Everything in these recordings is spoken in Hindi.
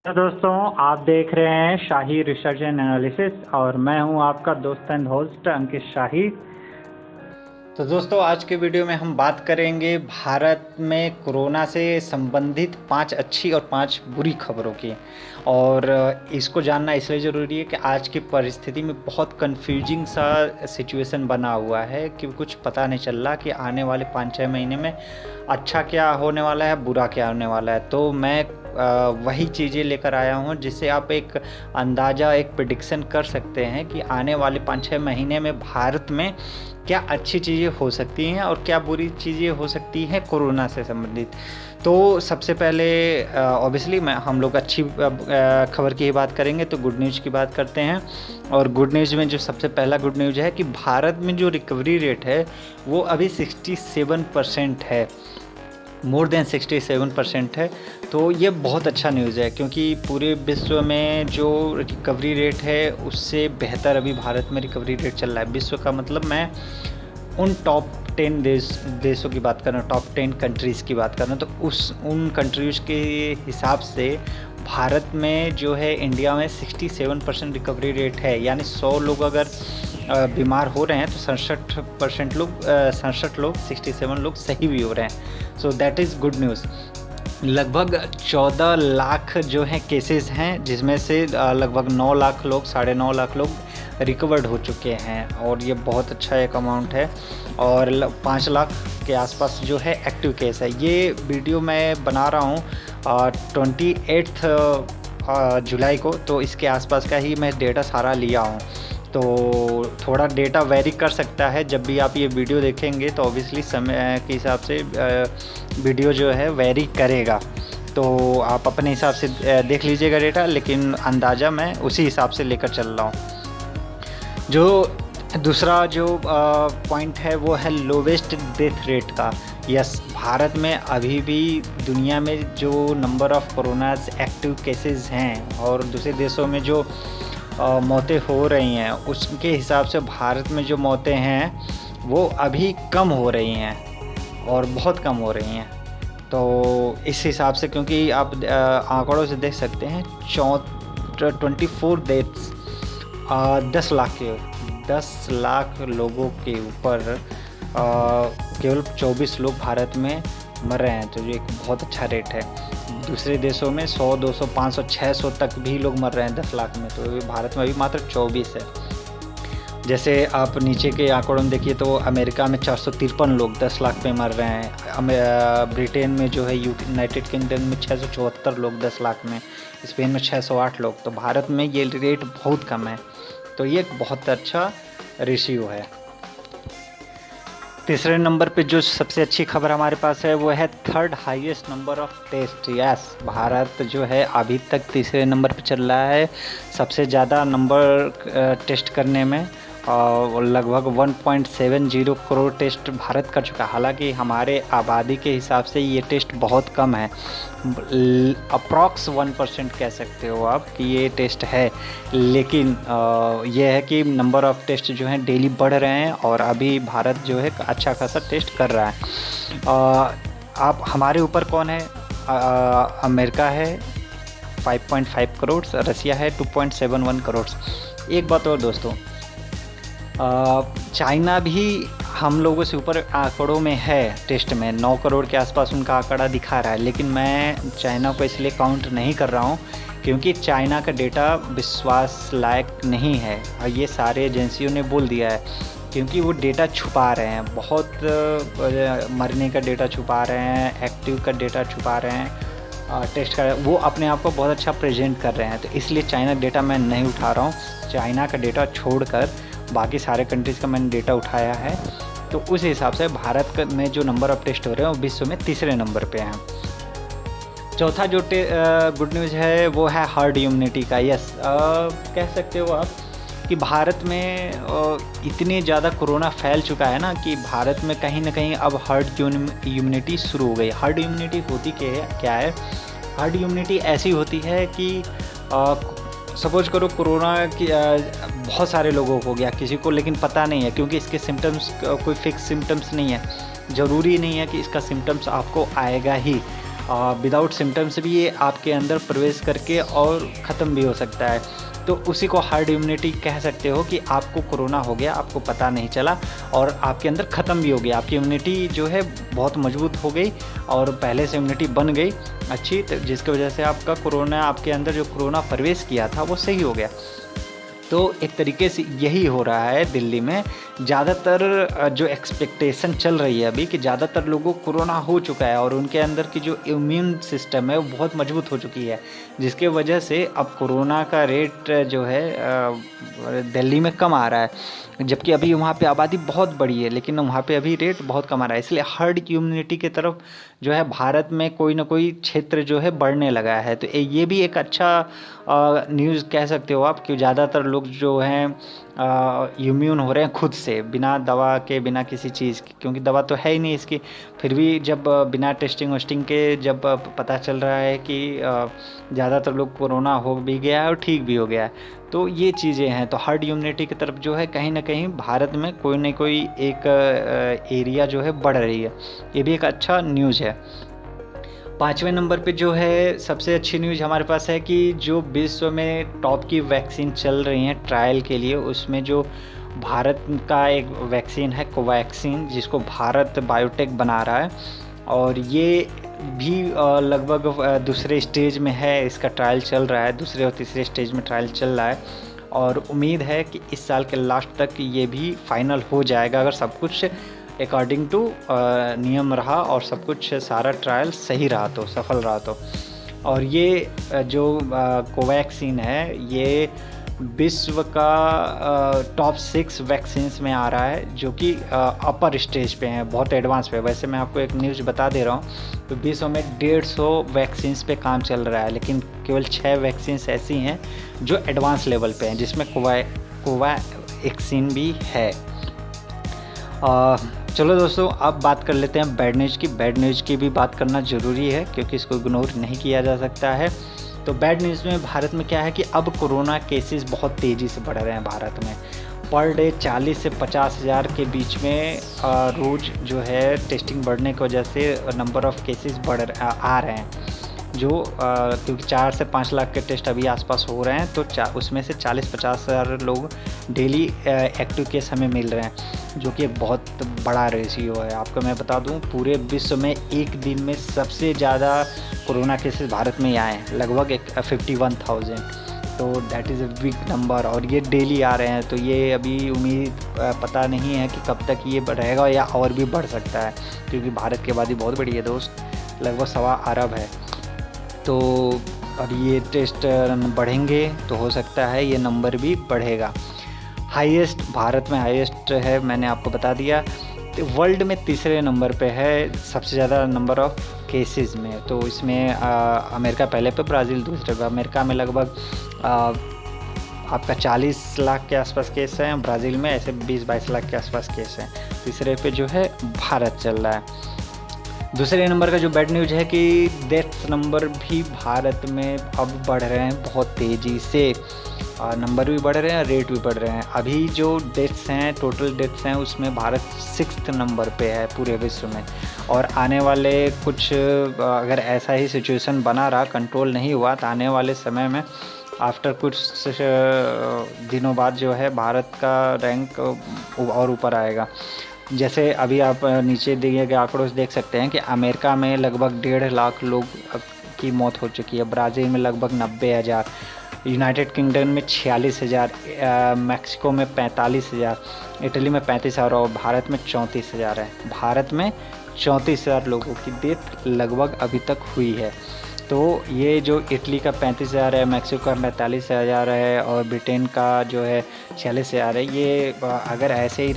तो दोस्तों, आप देख रहे हैं शाही रिसर्च एंड एनालिसिस और मैं हूं आपका दोस्त एंड होस्ट अंकित शाही। तो दोस्तों, आज के वीडियो में हम बात करेंगे भारत में कोरोना से संबंधित 5 अच्छी और 5 बुरी खबरों की। और इसको जानना इसलिए ज़रूरी है कि आज की परिस्थिति में बहुत कंफ्यूजिंग सा सिचुएशन बना हुआ है कि कुछ पता नहीं चल रहा कि आने वाले 5-6 महीने में अच्छा क्या होने वाला है, बुरा क्या होने वाला है। तो मैं वही चीज़ें लेकर आया हूँ जिससे आप एक अंदाज़ा, एक प्रेडिक्शन कर सकते हैं कि आने वाले 5-6 महीने में भारत में क्या अच्छी चीज़ें हो सकती हैं और क्या बुरी चीज़ें हो सकती हैं कोरोना से संबंधित। तो सबसे पहले ऑब्वियसली हम लोग अच्छी खबर की ही बात करेंगे, तो गुड न्यूज़ की बात करते हैं। और गुड न्यूज़ में जो सबसे पहला गुड न्यूज़ है कि भारत में जो रिकवरी रेट है वो अभी 67% है, मोर देन 67% है। तो ये बहुत अच्छा न्यूज़ है क्योंकि पूरे विश्व में जो रिकवरी रेट है उससे बेहतर अभी भारत में रिकवरी रेट चल रहा है। विश्व का मतलब मैं उन टॉप 10 देशों की बात कर रहा हूँ, टॉप 10 कंट्रीज़ की बात कर रहा हूँ। तो उन कंट्रीज़ के हिसाब से भारत में जो है, इंडिया में 67% रिकवरी रेट है। यानी 100 लोग अगर बीमार हो रहे हैं तो 67% लोग 67 लोग सही भी हो रहे हैं। So that is good news. लगभग 14 लाख जो हैं केसेस हैं, जिसमें से लगभग 9 लाख लोग, 9.5 लाख लोग रिकवर्ड हो चुके हैं और ये बहुत अच्छा एक अमाउंट है। और 5 लाख के आसपास जो है एक्टिव केस है। ये वीडियो मैं बना रहा हूँ 28 जुलाई को, तो इसके आसपास का ही मैं डेटा सारा लिया हूँ। तो थोड़ा डेटा वेरी कर सकता है, जब भी आप ये वीडियो देखेंगे तो ऑब्वियसली समय के हिसाब से वीडियो जो है वेरी करेगा। तो आप अपने हिसाब से देख लीजिएगा डेटा, लेकिन अंदाज़ा मैं उसी हिसाब से लेकर चल रहा हूँ। जो दूसरा जो पॉइंट है वो है लोवेस्ट डेथ रेट का। यस, भारत में अभी भी दुनिया में जो number of corona active cases हैं और दूसरे देशों में जो मौतें हो रही हैं, उसके हिसाब से भारत में जो मौतें हैं वो अभी कम हो रही हैं और बहुत कम हो रही हैं। तो इस हिसाब से, क्योंकि आप आंकड़ों से देख सकते हैं 24 डेथ्स 10 लाख लोगों के ऊपर केवल 24 लोग भारत में मर रहे हैं। तो ये एक बहुत अच्छा रेट है। दूसरे देशों में 100, 200, 500, 600 तक भी लोग मर रहे हैं 10 लाख में, तो भारत में अभी मात्र 24 है। जैसे आप नीचे के आंकड़ों में देखिए तो अमेरिका में 453 लोग 10 लाख में मर रहे हैं। ब्रिटेन में जो है, यूनाइटेड किंगडम में 674 लोग 10 लाख में, स्पेन में 608 लोग। तो भारत में ये रेट बहुत कम है। तो ये एक बहुत अच्छा रेशियो है। तीसरे नंबर पे जो सबसे अच्छी खबर हमारे पास है वो है 3rd highest number of test. Yes, Bharat जो है अभी तक तीसरे नंबर पे चल रहा है सबसे ज़्यादा नंबर टेस्ट करने में। और लगभग 1.70 करोड़ टेस्ट भारत कर चुका है। हालांकि हमारे आबादी के हिसाब से ये टेस्ट बहुत कम है, अप्रॉक्स 1% कह सकते हो आप कि ये टेस्ट है। लेकिन ये है कि नंबर ऑफ़ टेस्ट जो हैं डेली बढ़ रहे हैं और अभी भारत जो है अच्छा खासा टेस्ट कर रहा है। आप हमारे ऊपर कौन है? अमेरिका है 5.5 करोड़, रसिया है 2.71 करोड़। एक बात और दोस्तों, चाइना भी हम लोगों से ऊपर आंकड़ों में है। टेस्ट में 9 करोड़ के आसपास उनका आंकड़ा दिखा रहा है। लेकिन मैं चाइना को इसलिए काउंट नहीं कर रहा हूँ क्योंकि चाइना का डेटा विश्वास लायक नहीं है और ये सारे एजेंसियों ने बोल दिया है, क्योंकि वो डेटा छुपा रहे हैं। बहुत मरने का डेटा छुपा रहे हैं, एक्टिव का डेटा छुपा रहे हैं, टेस्ट का वो अपने आप को बहुत अच्छा प्रेजेंट कर रहे हैं। तो इसलिए चाइना डेटा मैं नहीं उठा रहा हूँ। चाइना का डेटा छोड़कर बाकी सारे कंट्रीज़ का मैंने डेटा उठाया है। तो उस हिसाब से भारत में जो नंबर ऑफ़ टेस्ट हो रहे हैं वो विश्व में तीसरे नंबर पे हैं। चौथा जो गुड न्यूज़ है वो है हर्ड इम्यूनिटी का। यस, कह सकते हो आप कि भारत में इतनी ज़्यादा कोरोना फैल चुका है ना कि भारत में कहीं ना कहीं अब हर्ड इम्यूनिटी शुरू हो गई। हर्ड इम्यूनिटी होती क्या है? हर्ड इम्यूनिटी ऐसी होती है कि सपोज करो कोरोना की बहुत सारे लोगों को हो गया, किसी को लेकिन पता नहीं है, क्योंकि इसके सिम्टम्स कोई फिक्स सिम्टम्स नहीं है। ज़रूरी नहीं है कि इसका सिम्टम्स आपको आएगा ही। विदाउट सिम्टम्स भी ये आपके अंदर प्रवेश करके और ख़त्म भी हो सकता है। तो उसी को हर्ड इम्यूनिटी कह सकते हो कि आपको कोरोना हो गया, आपको पता नहीं चला और आपके अंदर ख़त्म भी हो गया। आपकी इम्यूनिटी जो है बहुत मजबूत हो गई और पहले से इम्यूनिटी बन गई अच्छी, तो जिसकी वजह से आपका कोरोना, आपके अंदर जो कोरोना प्रवेश किया था वो सही हो गया। तो एक तरीके से यही हो रहा है दिल्ली में। ज़्यादातर जो एक्सपेक्टेशन चल रही है अभी कि ज़्यादातर लोगों को कोरोना हो चुका है और उनके अंदर की जो इम्यून सिस्टम है वो बहुत मजबूत हो चुकी है, जिसके वजह से अब कोरोना का रेट जो है दिल्ली में कम आ रहा है। जबकि अभी वहाँ पे आबादी बहुत बड़ी है लेकिन वहाँ पे अभी रेट बहुत कम आ रहा है। इसलिए हर्ड इम्यूनिटी की तरफ जो है भारत में कोई ना कोई क्षेत्र जो है बढ़ने लगा है। तो ये भी एक अच्छा न्यूज़ कह सकते हो आप कि ज़्यादातर लोग जो हैं इम्यून हो रहे हैं खुद से, बिना दवा के, बिना किसी चीज़ की, क्योंकि दवा तो है ही नहीं इसकी। फिर भी जब बिना टेस्टिंग वेस्टिंग के जब पता चल रहा है कि ज़्यादातर लोग कोरोना हो भी गया है और ठीक भी हो गया है, तो ये चीज़ें हैं। तो हर्ड इम्यूनिटी की तरफ जो है कहीं ना कहीं भारत में कोई ना कोई एक एरिया जो है बढ़ रही है। ये भी एक अच्छा न्यूज़ है। 5वें नंबर पे जो है सबसे अच्छी न्यूज़ हमारे पास है कि जो विश्व में टॉप की वैक्सीन चल रही हैं ट्रायल के लिए, उसमें जो भारत का एक वैक्सीन है कोवैक्सीन, जिसको भारत बायोटेक बना रहा है और ये भी लगभग दूसरे स्टेज में है, इसका ट्रायल चल रहा है, दूसरे और तीसरे स्टेज में ट्रायल चल रहा है और उम्मीद है कि इस साल के लास्ट तक ये भी फाइनल हो जाएगा अगर सब कुछ अकॉर्डिंग टू नियम रहा और सब कुछ सारा ट्रायल सही रहा तो, सफल रहा तो। और ये जो कोवैक्सीन है ये विश्व का टॉप 6 वैक्सीन्स में आ रहा है, जो कि अपर स्टेज पे हैं, बहुत एडवांस पे। वैसे मैं आपको एक न्यूज़ बता दे रहा हूँ, तो विश्व में 150 वैक्सीन्स पे काम चल रहा है, लेकिन केवल 6 वैक्सीन्स ऐसी हैं जो एडवांस लेवल पे हैं, जिसमें कोवैक्सीन भी है। चलो दोस्तों, अब बात कर लेते हैं बैड न्यूज़ की। बैड न्यूज़ की भी बात करना ज़रूरी है क्योंकि इसको इग्नोर नहीं किया जा सकता है। तो बैड न्यूज़ में भारत में क्या है कि अब कोरोना केसेस बहुत तेज़ी से बढ़ रहे हैं भारत में। पर डे 40 से 50 हज़ार के बीच में रोज़ जो है टेस्टिंग बढ़ने की वजह से नंबर ऑफ़ केसेस आ रहे हैं, जो क्योंकि 4 से 5 लाख के टेस्ट अभी आसपास हो रहे हैं, तो उसमें से 40-50 हज़ार लोग डेली एक्टिव केस हमें मिल रहे हैं, जो कि एक बहुत बड़ा रेशियो है। आपको मैं बता दूं, पूरे विश्व में एक दिन में सबसे ज़्यादा कोरोना केसेस भारत में आए हैं, लगभग 51,000। तो that is a big number और ये डेली आ रहे हैं। तो ये अभी उम्मीद पता नहीं है कि कब तक ये बढ़ेगा या और भी बढ़ सकता है, क्योंकि भारत की आबादी बहुत बड़ी है दोस्त, लगभग 1.25 अरब है। तो अब ये टेस्ट बढ़ेंगे तो हो सकता है ये नंबर भी बढ़ेगा। हाईएस्ट भारत में हाईएस्ट है, मैंने आपको बता दिया। तो वर्ल्ड में तीसरे नंबर पे है सबसे ज़्यादा नंबर ऑफ़ केसेस में। तो इसमें अमेरिका पहले पे, ब्राज़ील दूसरे पे। अमेरिका में लगभग आपका 40 लाख के आसपास केस हैं, ब्राज़ील में ऐसे 20-22 लाख के आसपास केस हैं। तीसरे पे जो है भारत चल रहा है। दूसरे नंबर का जो बैड न्यूज़ है कि डेथ्स नंबर भी भारत में अब बढ़ रहे हैं बहुत तेज़ी से। नंबर भी बढ़ रहे हैं, रेट भी बढ़ रहे हैं। अभी जो डेथ्स हैं, टोटल डेथ्स हैं, उसमें भारत 6th नंबर पे है पूरे विश्व में। और आने वाले कुछ अगर ऐसा ही सिचुएशन बना रहा, कंट्रोल नहीं हुआ, तो आने वाले समय में आफ्टर कुछ दिनों बाद जो है भारत का रैंक और ऊपर आएगा। जैसे अभी आप नीचे दिए गए आंकड़ों से देख सकते हैं कि अमेरिका में लगभग 1.5 लाख लोग की मौत हो चुकी है, ब्राज़ील में लगभग 90,000, यूनाइटेड किंगडम में 46,000, मैक्सिको में 45,000, इटली में 35,000 और भारत में 34,000 है। भारत में 34,000 लोगों की डेथ लगभग अभी तक हुई है। तो ये जो इटली का 35,000 है, मैक्सिको का 45,000 है और ब्रिटेन का जो है 46,000 है, ये अगर ऐसे ही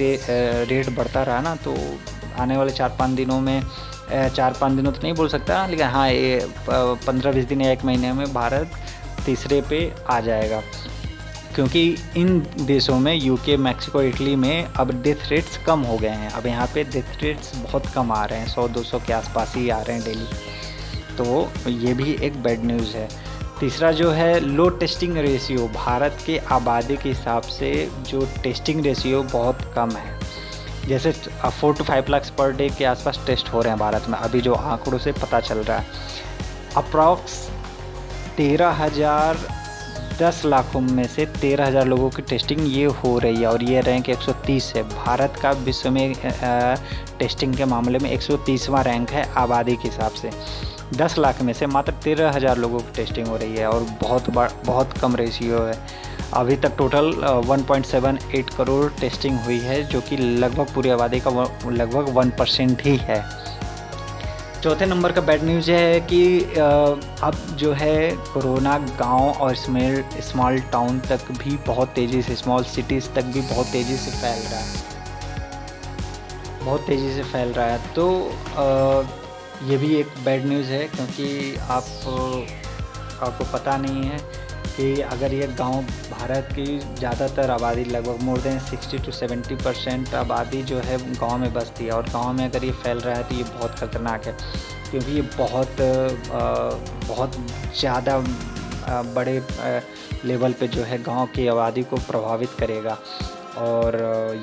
रेट बढ़ता रहा ना, तो आने वाले 4-5 दिनों में, 4-5 दिनों तो नहीं बोल सकता, लेकिन हाँ, ये 15-20 दिन या 1 महीने में भारत तीसरे पे आ जाएगा। क्योंकि इन देशों में, यूके, मैक्सिको, इटली में अब डेथ रेट्स कम हो गए हैं। अब यहाँ पे डेथ रेट्स बहुत कम आ रहे हैं, 100-200 के आसपास ही आ रहे हैं डेली। तो ये भी एक बैड न्यूज़ है। तीसरा जो है लो टेस्टिंग रेशियो, भारत के आबादी के हिसाब से जो टेस्टिंग रेशियो बहुत कम है। जैसे 4 to 5 लाख पर डे के आसपास टेस्ट हो रहे हैं भारत में, अभी जो आंकड़ों से पता चल रहा है। अप्रॉक्स 10 लाखों में से 13,000 लोगों की टेस्टिंग ये हो रही है और ये रैंक 130 है। भारत का विश्व में टेस्टिंग के मामले में 130वां रैंक है आबादी के हिसाब से। 10 लाख में से मात्र 13,000 लोगों की टेस्टिंग हो रही है और बहुत कम रेशियो है। अभी तक टोटल 1.78 करोड़ टेस्टिंग हुई है, जो कि लगभग पूरी आबादी का लगभग 1% ही है। चौथे नंबर का बैड न्यूज़ है कि अब जो है कोरोना गांव और स्मॉल टाउन तक भी बहुत तेज़ी से, स्मॉल सिटीज़ तक भी बहुत तेज़ी से फैल रहा है, बहुत तेज़ी से फैल रहा है। तो ये भी एक बैड न्यूज़ है, क्योंकि आपको पता नहीं है कि अगर ये गांव, भारत की ज़्यादातर आबादी लगभग मोर देन 60 to 70% आबादी जो है गांव में बसती है, और गांव में अगर ये फैल रहा है तो ये बहुत ख़तरनाक है, क्योंकि ये बहुत ज़्यादा बड़े लेवल पे जो है गांव की आबादी को प्रभावित करेगा। और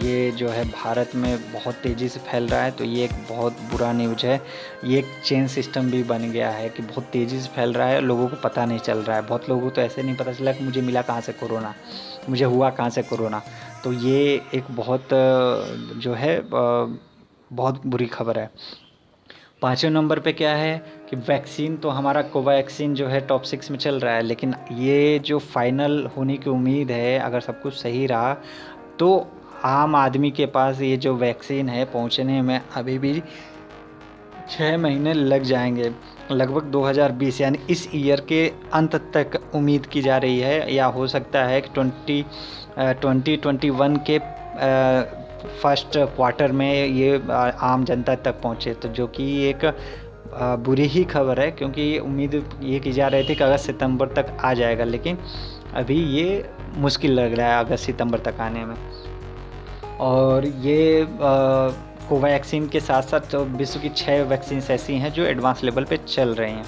ये जो है भारत में बहुत तेज़ी से फैल रहा है, तो ये एक बहुत बुरा न्यूज़ है। ये एक चेन सिस्टम भी बन गया है कि बहुत तेज़ी से फैल रहा है, लोगों को पता नहीं चल रहा है। बहुत लोगों को तो ऐसे नहीं पता चला कि मुझे मिला कहाँ से कोरोना, मुझे हुआ कहाँ से कोरोना। तो ये एक बहुत जो है बहुत बुरी खबर है। 5वें नंबर पे क्या है कि वैक्सीन, तो हमारा कोवैक्सीन जो है टॉप 6 में चल रहा है, लेकिन ये जो फाइनल होने की उम्मीद है, अगर सब कुछ सही रहा तो आम आदमी के पास ये जो वैक्सीन है पहुंचने में अभी भी 6 महीने लग जाएंगे। लगभग 2020 यानी इस ईयर के अंत तक उम्मीद की जा रही है, या हो सकता है कि 2021 के फर्स्ट क्वार्टर में ये आम जनता तक पहुँचे, तो जो कि एक बुरी ही खबर है, क्योंकि उम्मीद ये की जा रही थी कि अगस्त सितंबर तक आ जाएगा, लेकिन अभी ये मुश्किल लग रहा है अगस्त सितंबर तक आने में। और ये कोवैक्सीन के साथ साथ तो विश्व की 6 वैक्सीन ऐसी हैं जो एडवांस लेवल पे चल रही हैं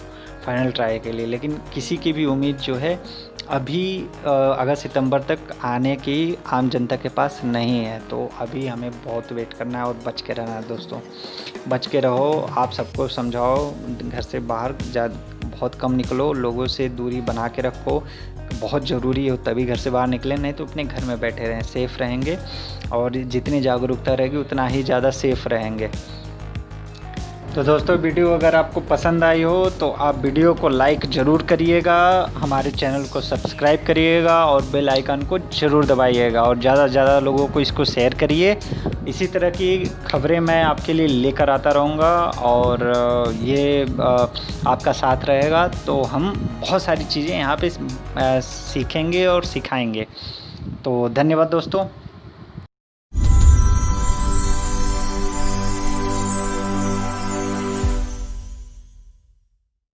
फाइनल ट्रायल के लिए, लेकिन किसी की भी उम्मीद जो है अभी अगस्त सितंबर तक आने की आम जनता के पास नहीं है। तो अभी हमें बहुत वेट करना है और बच के रहना है दोस्तों, बच के रहो। आप सबको समझाओ, घर से बाहर बहुत कम निकलो, लोगों से दूरी बना के रखो, बहुत ज़रूरी हो तभी घर से बाहर निकलें, नहीं तो अपने घर में बैठे रहें, सेफ़ रहेंगे। और जितनी जागरूकता रहेगी उतना ही ज़्यादा सेफ़ रहेंगे। तो दोस्तों, वीडियो अगर आपको पसंद आई हो तो आप वीडियो को लाइक ज़रूर करिएगा, हमारे चैनल को सब्सक्राइब करिएगा और बेल आइकन को ज़रूर दबाइएगा, और ज़्यादा से ज़्यादा लोगों को इसको शेयर करिए। इसी तरह की खबरें मैं आपके लिए लेकर आता रहूँगा, और ये आपका साथ रहेगा तो हम बहुत सारी चीज़ें यहाँ पे सीखेंगे और सिखाएंगे। तो धन्यवाद दोस्तों।